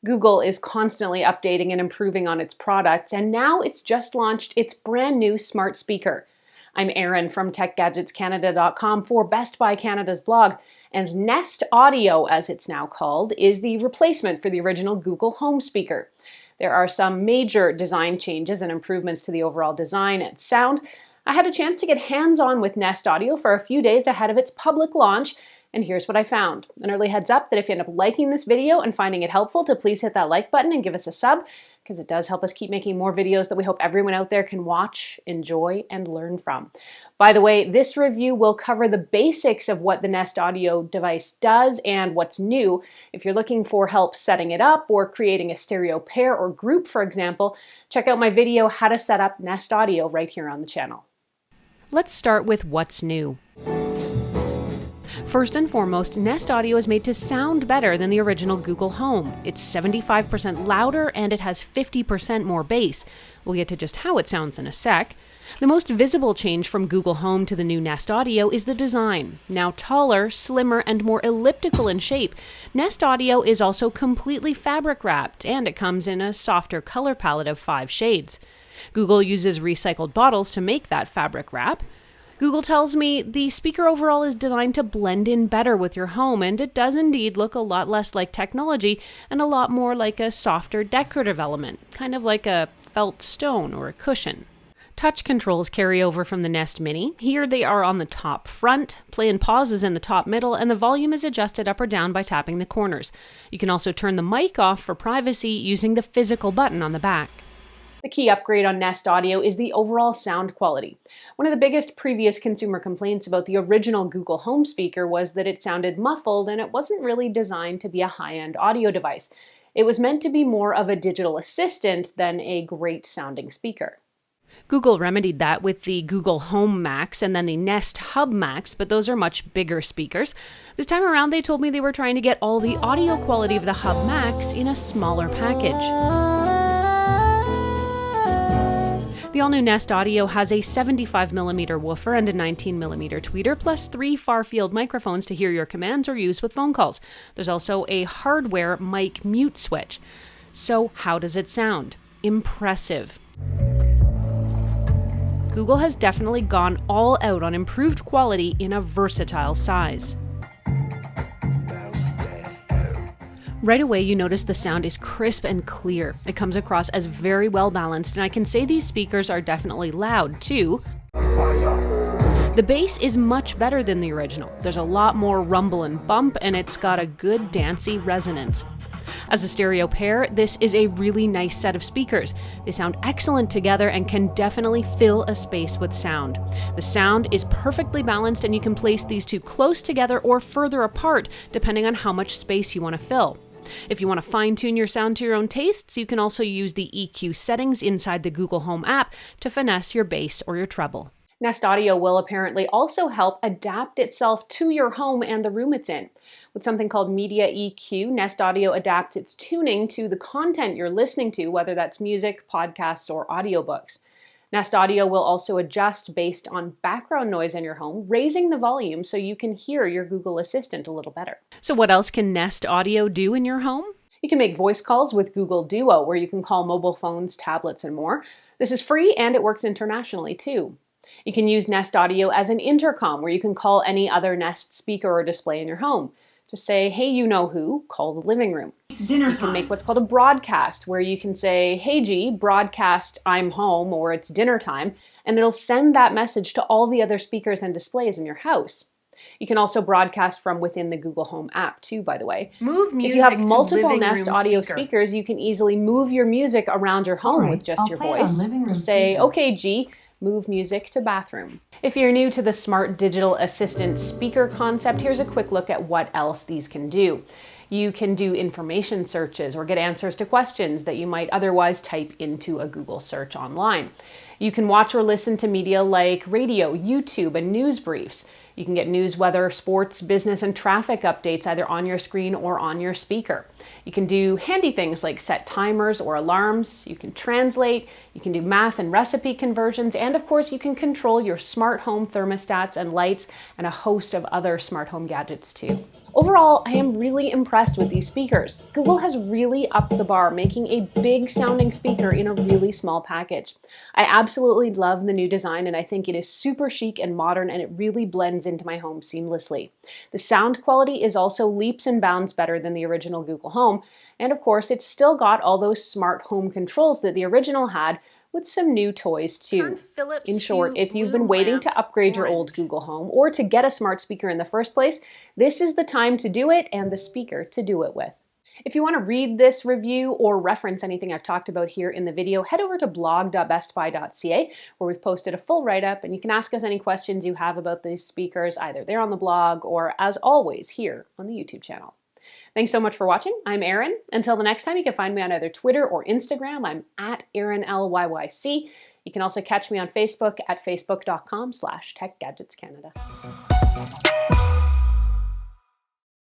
Google is constantly updating and improving on its products, and now it's just launched its brand new smart speaker. I'm Erin from TechGadgetsCanada.com for Best Buy Canada's blog, and Nest Audio, as it's now called, is the replacement for the original Google Home speaker. There are some major design changes and improvements to the overall design and sound. I had a chance to get hands-on with Nest Audio for a few days ahead of its public launch, and here's what I found. An early heads up that if you end up liking this video and finding it helpful, to please hit that like button and give us a sub, because it does help us keep making more videos that we hope everyone out there can watch, enjoy, and learn from. By the way, this review will cover the basics of what the Nest Audio device does and what's new. If you're looking for help setting it up or creating a stereo pair or group, for example, check out my video, How to Set Up Nest Audio, right here on the channel. Let's start with what's new. First and foremost, Nest Audio is made to sound better than the original Google Home. It's 75% louder and it has 50% more bass. We'll get to just how it sounds in a sec. The most visible change from Google Home to the new Nest Audio is the design. Now taller, slimmer, and more elliptical in shape, Nest Audio is also completely fabric wrapped, and it comes in a softer color palette of 5 shades. Google uses recycled bottles to make that fabric wrap. Google tells me the speaker overall is designed to blend in better with your home, and it does indeed look a lot less like technology and a lot more like a softer decorative element, kind of like a felt stone or a cushion. Touch controls carry over from the Nest Mini. Here they are on the top front, play and pause is in the top middle, and the volume is adjusted up or down by tapping the corners. You can also turn the mic off for privacy using the physical button on the back. The key upgrade on Nest Audio is the overall sound quality. One of the biggest previous consumer complaints about the original Google Home speaker was that it sounded muffled and it wasn't really designed to be a high-end audio device. It was meant to be more of a digital assistant than a great sounding speaker. Google remedied that with the Google Home Max and then the Nest Hub Max, but those are much bigger speakers. This time around they told me they were trying to get all the audio quality of the Hub Max in a smaller package. The all-new Nest Audio has a 75mm woofer and a 19mm tweeter, plus 3 far-field microphones to hear your commands or use with phone calls. There's also a hardware mic mute switch. So how does it sound? Impressive. Google has definitely gone all out on improved quality in a versatile size. Right away, you notice the sound is crisp and clear. It comes across as very well balanced, and I can say these speakers are definitely loud too. The bass is much better than the original. There's a lot more rumble and bump, and it's got a good dancey resonance. As a stereo pair, this is a really nice set of speakers. They sound excellent together and can definitely fill a space with sound. The sound is perfectly balanced, and you can place these two close together or further apart, depending on how much space you want to fill. If you want to fine-tune your sound to your own tastes, you can also use the EQ settings inside the Google Home app to finesse your bass or your treble. Nest Audio will apparently also help adapt itself to your home and the room it's in. With something called Media EQ, Nest Audio adapts its tuning to the content you're listening to, whether that's music, podcasts, or audiobooks. Nest Audio will also adjust based on background noise in your home, raising the volume so you can hear your Google Assistant a little better. So what else can Nest Audio do in your home? You can make voice calls with Google Duo, where you can call mobile phones, tablets, and more. This is free and it works internationally too. You can use Nest Audio as an intercom, where you can call any other Nest speaker or display in your home. Just say, hey, you know who, call the living room. It's dinner time. You can make what's called a broadcast, where you can say, hey G, broadcast I'm home, or it's dinner time, and it'll send that message to all the other speakers and displays in your house. You can also broadcast from within the Google Home app too, by the way. Move music if you have to multiple living Nest room Audio speaker. speakers, you can easily move your music around your home with just your voice. Just say, okay G, move music to bathroom. If you're new to the smart digital assistant speaker concept, here's a quick look at what else these can do. You can do information searches or get answers to questions that you might otherwise type into a Google search online. You can watch or listen to media like radio, YouTube, and news briefs. You can get news, weather, sports, business, and traffic updates either on your screen or on your speaker. You can do handy things like set timers or alarms, you can translate, you can do math and recipe conversions, and of course you can control your smart home thermostats and lights and a host of other smart home gadgets too. Overall, I am really impressed with these speakers. Google has really upped the bar, making a big sounding speaker in a really small package. I absolutely love the new design, and I think it is super chic and modern, and it really blends into my home seamlessly. The sound quality is also leaps and bounds better than the original Google Home, and of course it's still got all those smart home controls that the original had, with some new toys too. In short, if you've been waiting to upgrade your old Google Home or to get a smart speaker in the first place, this is the time to do it and the speaker to do it with. If you want to read this review or reference anything I've talked about here in the video, head over to blog.bestbuy.ca, where we've posted a full write-up, and you can ask us any questions you have about these speakers, either there on the blog or, as always, here on the YouTube channel. Thanks so much for watching. I'm Erin. Until the next time, you can find me on either Twitter or Instagram. I'm at ErinLYYC. You can also catch me on Facebook at facebook.com/TechGadgetsCanada.